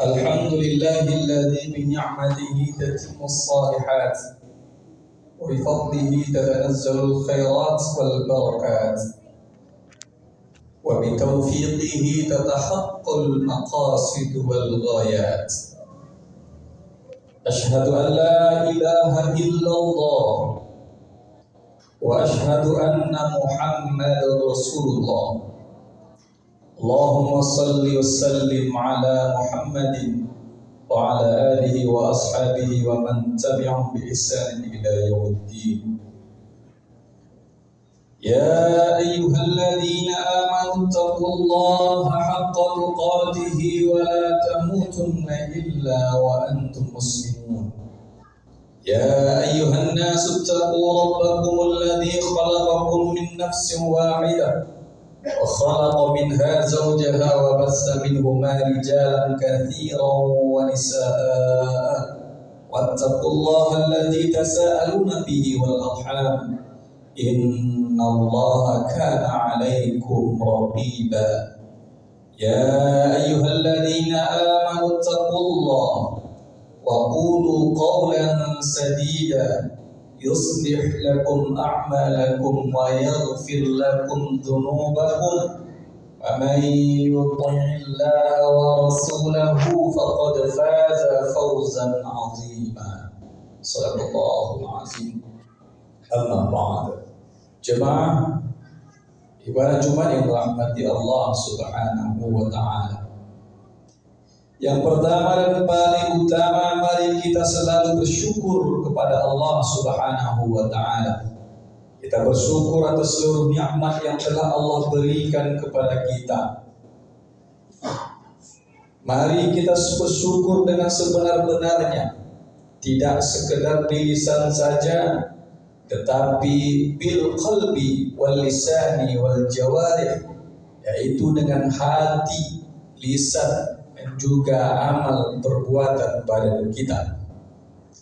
الحمد لله الذي بنعمته تتم الصالحات وبفضله تتنزل الخيرات والبركات وبتوفيقه تتحقق المقاصد والغايات. أشهد أن لا إله إلا الله وأشهد أن محمد رسول الله. اللهم صل وسلم على محمد وعلى آله وأصحابه ومن تبعهم بإحسان إلى يوم الدين. يا أيها الذين آمنوا اتقوا الله حق تقاته ولا تموتن إلا وأنتم مسلمون. يا أيها الناس اتقوا ربكم الذي خلقكم من نفس واحدة وخلق منها زوجها وبث منهما رجالا كثيرا ونساء واتقوا الله الذي تساءلون به والأرحام إن الله كان عليكم رقيبا. يا أيها الذين آمنوا اتقوا الله وقولوا قولا سديدا يصلح لكم أعمالكم ويغفر لكم ذنوبكم ومن يطع الله ورسوله فقد فاز فوزا عظيما. صدق الله العظيم. أما بعد. Jemaah ibadah Jumat yang dirahmati Allah Subhanahu wa Ta'ala. Yang pertama dan paling utama, mari kita selalu bersyukur kepada Allah Subhanahu wa Ta'ala. Kita bersyukur atas seluruh nikmat yang telah Allah berikan kepada kita. Mari kita bersyukur dengan sebenar-benarnya, tidak sekedar di lisan saja, tetapi bil qalbi wal lisani wal jawarih, yaitu dengan hati, lisan, dan juga amal perbuatan badan kita.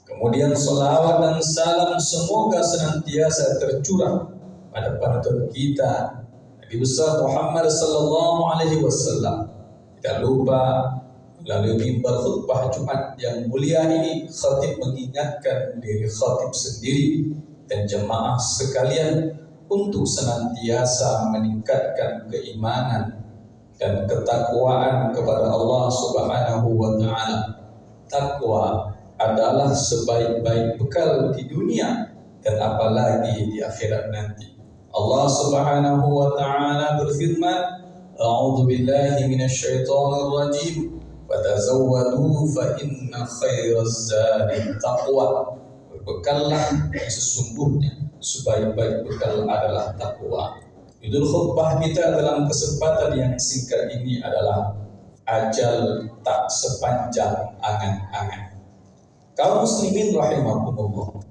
Kemudian salawat dan salam semoga senantiasa tercurah pada panutan kita Nabi besar Muhammad sallallahu alaihi wasallam. Tidak lupa melalui mimbar khutbah Jumat yang mulia ini, khatib mengingatkan diri khatib sendiri dan jemaah sekalian untuk senantiasa meningkatkan keimanan dan ketakwaan kepada Allah Subhanahu wa Ta'ala. Takwa adalah sebaik-baik bekal di dunia dan apalagi di akhirat nanti. Allah Subhanahu wa Ta'ala berfirman, A'udzu billahi minasyaitonir rajim, fatazawwadu fa inna khairaz zadi taqwa. Berbekallah, sesungguhnya sebaik-baik bekal adalah takwa. Judul khutbah kita dalam kesempatan yang singkat ini adalah ajal tak sepanjang angan-angan. Kaum muslimin rahimakumullah,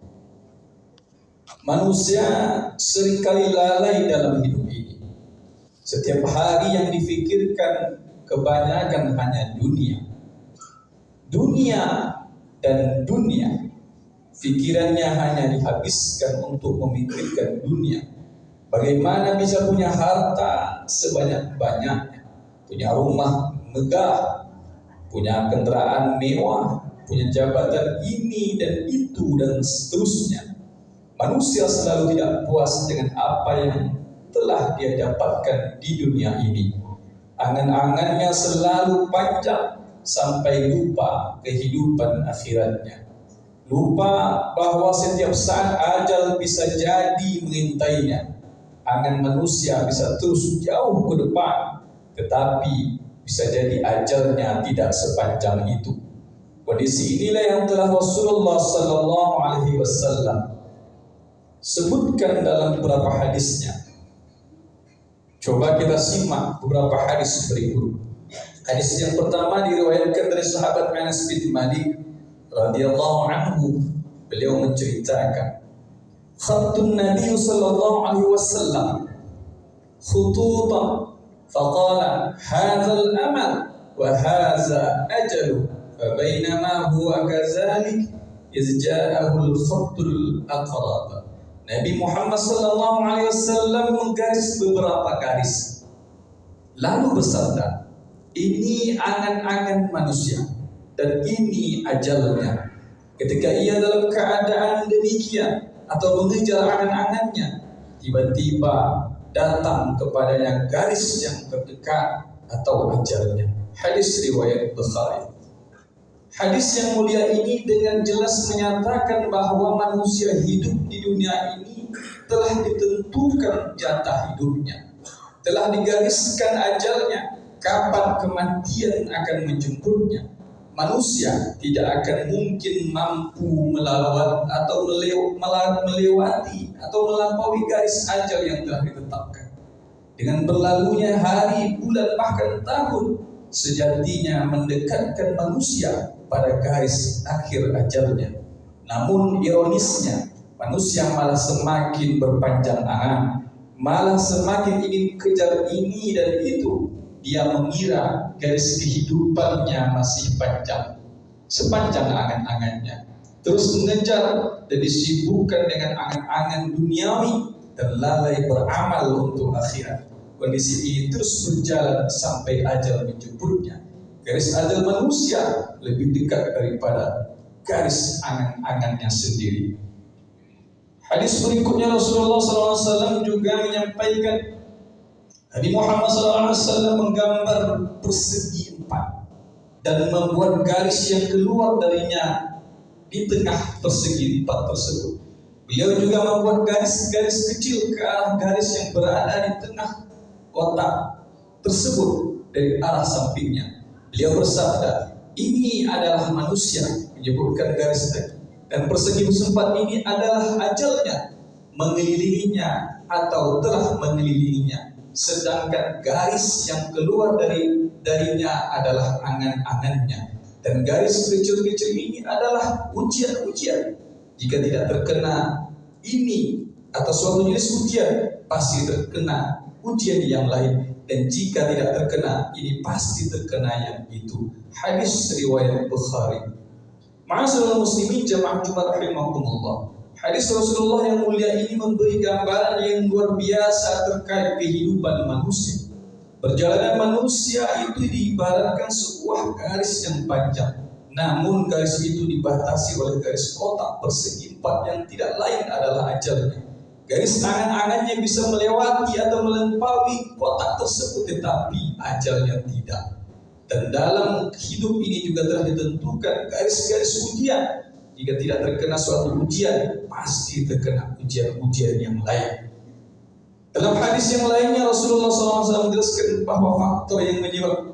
manusia seringkali lalai dalam hidup ini. Setiap hari yang difikirkan kebanyakan hanya dunia. Dunia dan dunia. Pikirannya hanya dihabiskan untuk memikirkan dunia. Bagaimana bisa punya harta sebanyak-banyaknya, punya rumah megah, punya kendaraan mewah, punya jabatan ini dan itu dan seterusnya. Manusia selalu tidak puas dengan apa yang telah dia dapatkan di dunia ini. Angan-angannya selalu panjang sampai lupa kehidupan akhiratnya. Lupa bahwa setiap saat ajal bisa jadi mengintainya. Angan manusia bisa terus jauh ke depan, tetapi bisa jadi ajalnya tidak sepanjang itu. Kondisi inilah yang telah Rasulullah sallallahu alaihi wasallam sebutkan dalam beberapa hadisnya. Coba kita simak beberapa hadis berikut. Hadis yang pertama diriwayatkan dari sahabat Anas bin Malik radhiyallahu anhu. Beliau menceritakan, khattun Nabi sallallahu alaihi wasallam khututan faqala hadzal amal wa hadza ajalu fabainama huwa kadzalik iz ja'ahu al-khattul aqrab. Nabi Muhammad sallallahu alaihi wasallam menggaris beberapa garis lalu bersabda, Ini angan-angan manusia dan ini ajalnya. Ketika ia dalam keadaan demikian atau mengejar angan-angannya, tiba-tiba datang kepadanya garis yang terdekat atau ajalnya. Hadis riwayat Bukhari. Hadis yang mulia ini dengan jelas menyatakan bahwa manusia hidup di dunia ini telah ditentukan jatah hidupnya, telah digariskan ajalnya, kapan kematian akan menjemputnya. Manusia tidak akan mungkin mampu melawat atau melewati atau melampaui garis ajal yang telah ditetapkan. Dengan berlalunya hari, bulan, bahkan tahun, sejatinya mendekatkan manusia pada garis akhir ajalnya. Namun ironisnya, manusia malah semakin berpanjang angan, malah semakin ingin kejar ini dan itu. Dia mengira garis kehidupannya masih panjang, sepanjang angan-angannya. Terus mengejar dan disibukkan dengan angan-angan duniawi dan lalai beramal untuk akhirat. Kondisi ini terus berjalan sampai ajal menjemputnya. Garis ajal manusia lebih dekat daripada garis angan-angannya sendiri. Hadis berikutnya Rasulullah SAW juga menyampaikan, Nabi Muhammad SAW menggambar persegi 4 dan membuat garis yang keluar darinya di tengah persegi 4 tersebut. Beliau juga membuat garis-garis kecil ke arah garis yang berada di tengah kotak tersebut dari arah sampingnya. Beliau bersabda, ini adalah manusia, menyebutkan garis tadi, dan persegi 4 ini adalah ajalnya, mengelilinginya atau telah mengelilinginya. Sedangkan garis yang keluar darinya adalah angan-angannya. Dan garis kecil-kecil ini adalah ujian-ujian. Jika tidak terkena ini atau suatu jenis ujian, pasti terkena ujian yang lain. Dan jika tidak terkena ini, pasti terkena yang itu. Hadis riwayat Bukhari. Ma'asyiral muslimin jamaah Jumat rahimakumullah. Hadis Rasulullah yang mulia ini memberi gambaran yang luar biasa terkait kehidupan manusia. Perjalanan manusia itu diibaratkan sebuah garis yang panjang. Namun garis itu dibatasi oleh garis kotak persegi 4 yang tidak lain adalah ajalnya. Garis angan-angannya bisa melewati atau melampaui kotak tersebut, tetapi ajalnya tidak. Dan dalam hidup ini juga telah ditentukan garis-garis ujian. Jika tidak terkena suatu ujian, pasti terkena ujian-ujian yang lain. Dalam hadis yang lainnya, Rasulullah SAW menjelaskan bahwa faktor yang menyebabkan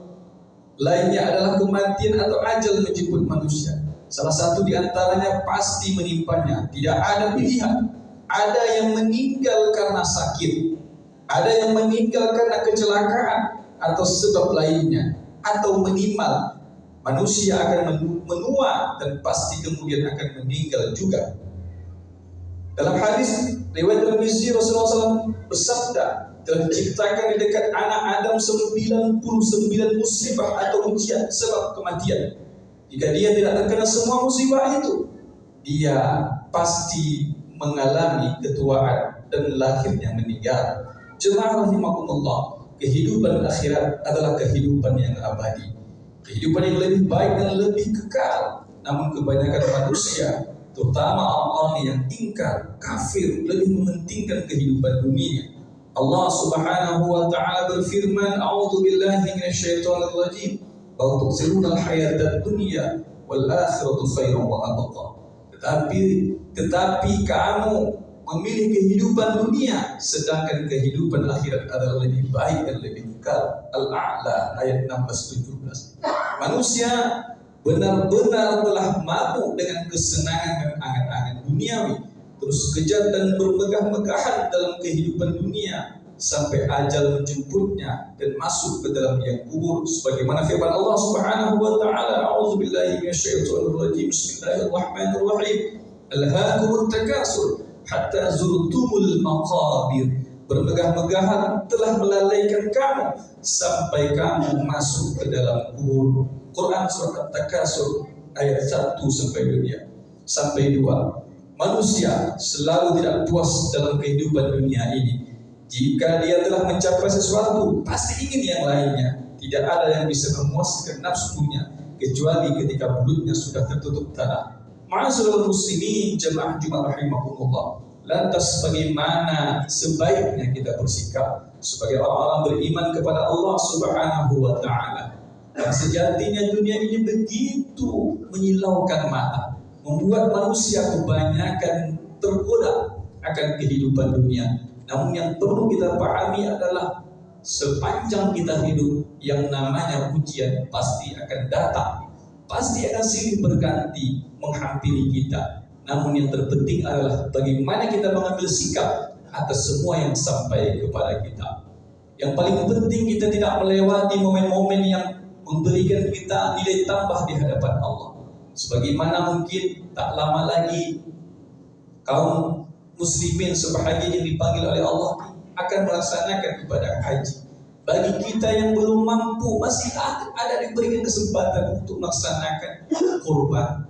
lainnya adalah kematian atau ajal menjemput manusia. Salah satu di antaranya pasti menimpanya. Tidak ada pilihan. Ada yang meninggal karena sakit, ada yang meninggal karena kecelakaan atau sebab lainnya, atau minimal manusia akan menua dan pasti kemudian akan meninggal juga. Dalam hadis riwayat Tirmizi, Rasulullah SAW bersabda, telah diciptakan di dekat anak Adam 99 musibah atau ujian sebab kematian. Jika dia tidak terkena semua musibah itu, dia pasti mengalami ketuaan dan lahirnya meninggal. Jemaah rahimakumullah, kehidupan akhirat adalah kehidupan yang abadi, kehidupan yang lebih baik dan lebih kekal. Namun kebanyakan manusia, terutama orang-orang yang ingkar, kafir, lebih mementingkan kehidupan dunia. Allah Subhanahu wa taala berfirman, "A'udzu billahi minasyaitonir rajim, wa tu'thiruna al-hayatad dunya wal akhiratu khairun wa abqa." Tetapi kamu memilih kehidupan dunia, sedangkan kehidupan akhirat adalah lebih baik dan lebih kekal. Al-A'la ayat 16-17. Manusia benar-benar telah mabuk dengan kesenangan dan angan-angan duniawi, terus kejar dan bermegah-megahan dalam kehidupan dunia sampai ajal menjemputnya dan masuk ke dalam liang kubur, sebagaimana firman Allah Subhanahu wa taala, "A'udzu billahi minasyaitonir rajim. Bismillahirrahmanirrahim. Alhaakumut takasur hatta zurtumul maqabir." Bermegah-megahan telah melalaikan kamu sampai kamu masuk ke dalam kubur. Quran surat At-Takasur ayat 1 sampai 2. Manusia selalu tidak puas dalam kehidupan dunia ini. Jika dia telah mencapai sesuatu, pasti ingin yang lainnya. Tidak ada yang bisa memuaskan nafsunya kecuali ketika mulutnya sudah tertutup tanah. Ma'asyiral muslimin jamaah Jumat rahimakumullah. Lantas bagaimana sebaiknya kita bersikap sebagai orang-orang beriman kepada Allah Subhanahu wa taala? Dan sejatinya dunia ini begitu menyilaukan mata, membuat manusia kebanyakan tergoda akan kehidupan dunia. Namun yang perlu kita pahami adalah sepanjang kita hidup, yang namanya ujian pasti akan datang, pasti akan silih berganti menghampiri kita. Namun yang terpenting adalah bagaimana kita mengambil sikap atas semua yang sampai kepada kita. Yang paling penting kita tidak melewati momen-momen yang memberikan kita nilai tambah di hadapan Allah. Sebagaimana mungkin tak lama lagi kaum muslimin sebahagian yang dipanggil oleh Allah akan melaksanakan ibadah haji. Bagi kita yang belum mampu, masih ada diberikan kesempatan untuk melaksanakan kurban.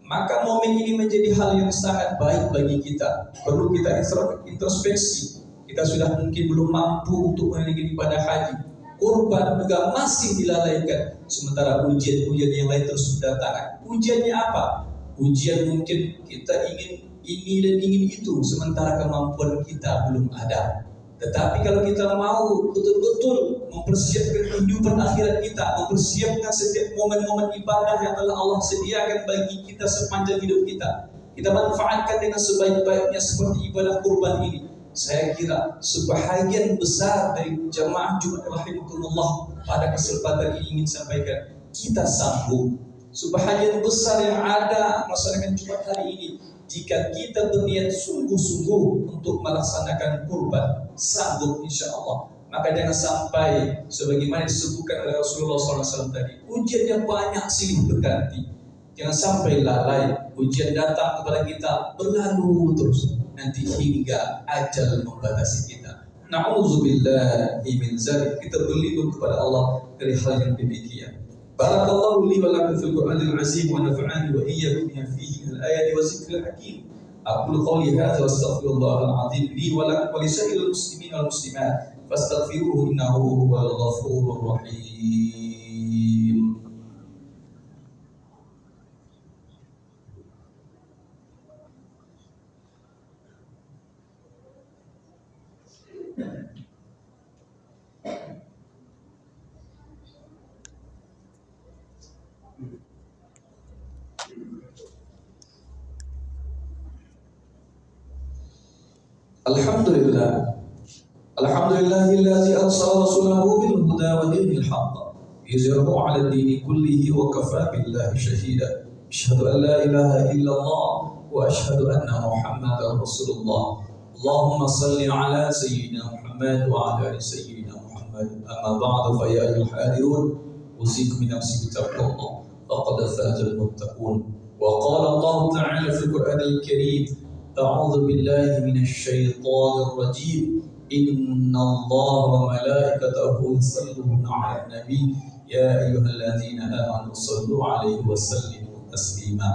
Maka momen ini menjadi hal yang sangat baik bagi kita. Perlu kita introspeksi. Kita sudah mungkin belum mampu untuk menunaikan ibadah haji. Kurban juga masih dilalaikan. Sementara ujian-ujian yang lain terus berdatangan. Ujiannya apa? Ujian mungkin kita ingin ini dan ingin itu, sementara kemampuan kita belum ada. Tetapi kalau kita mau betul-betul mempersiapkan kehidupan akhirat kita, mempersiapkan setiap momen-momen ibadah yang telah Allah sediakan bagi kita sepanjang hidup kita, kita manfaatkan dengan sebaik-baiknya seperti ibadah kurban ini. Saya kira sebahagian besar dari jamaah Jumat rahimakumullah pada kesempatan ini ingin sampaikan, kita sanggup. Sebahagian besar yang ada melaksanakan Jumat hari ini, jika kita berniat sungguh-sungguh untuk melaksanakan kurban, sanggup insya Allah. Maka jangan sampai sebagaimana disebutkan oleh Rasulullah SAW tadi, ujiannya banyak silih berganti. Jangan sampai lalai, ujian datang kepada kita berlalu terus, nanti hingga ajal membatasi kita. Na'udzubillahi min dzalik. Kita berlindung kepada Allah dari hal yang demikian. Barakallahu li wa lakum fil Qur'anil azim wa nafa'ani wa iyyakum bima fihi min al-ayati wa zikril hakim. Aqulu qawli hadza wa astaghfirullahal azim li wa lakum wa li sa'iril muslimin wal muslimat fastaghfiruhu innahu huwal ghafurur rahim. Alhamdulillah. Alhamdulillahillazi arsala rasulahu bil huda wa dinil haqq yuzhiruhu 'ala ad-dini kullihi wa kafa billahi shahida. Asyhadu an la ilaha illallah wa asyhadu anna Muhammadar Rasulullah. Allahumma salli 'ala sayyidina Muhammad wa 'ala ali sayyidina Muhammad. Amma ba'du fa ya ayyuhal hadirun usikum bi nafsi bi taqwallah faqad fazal muttaqun. Wa qala Allah ta'ala fil Qur'anil Karim, أعوذ بالله من الشيطان الرجيم إن الله وملائكته يصلون على النبي يا أيها الذين آمنوا صلوا عليه وسلموا تسليما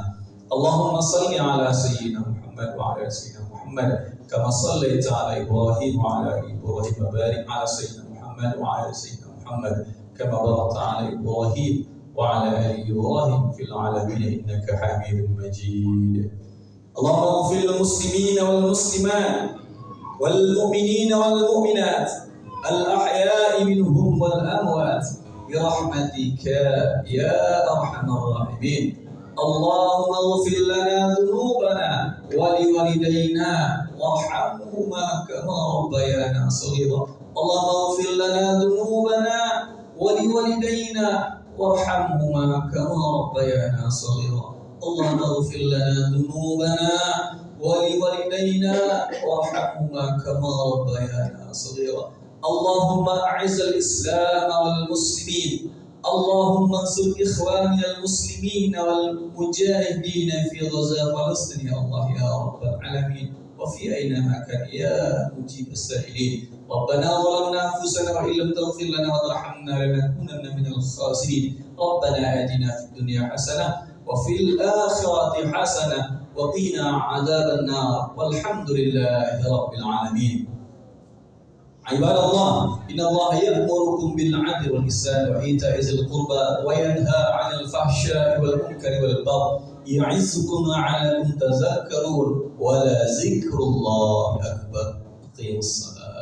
اللهم صل على سيدنا محمد وعلى سيدنا محمد كما صليت على إبراهيم وعلى إبراهيم وبارك على سيدنا محمد وعلى سيدنا محمد كما باركت على إبراهيم وعلى آل إبراهيم في العالمين إنك حميد مجيد. اللهم اغفر للمسلمين والمسلمات والمؤمنين والمؤمنات الأحياء منهم والأموات برحمتك يا أرحم الراحمين. اللهم اغفر لنا ذنوبنا ولوالدينا وارحمهما كما ربيانا صغيرا. اللهم اغفر لنا ذنوبنا ولوالدينا وارحمهما كما ربيانا صغيرا. اللهم اغفر لنا ذنوبنا ولوالدينا وارحمهما كما ربيانا صغيرا. اللهم أعز الإسلام والمسلمين. اللهم انصر إخواننا المسلمين والمجاهدين في غزة فلسطين يا الله يا رب العالمين وفي أينما كان يا مجيب السائلين. ربنا ظلمنا أنفسنا وإن لم تغفر لنا وترحمنا لنكونن من الخاسرين. ربنا آتنا في الدنيا حسنة وفي الآخرة حسنة وقنا عذاب النار والحمد لله رب العالمين. Ibadallah, innallaha ya'murukum bil 'adli wal ihsani wa ita'i dzil qurba wa yanha 'anil fahsya'i wal munkari wal baghi ya'izzukum la'allakum tadhakkarun wa la dzikrullahi akbar. Aqimus shalah.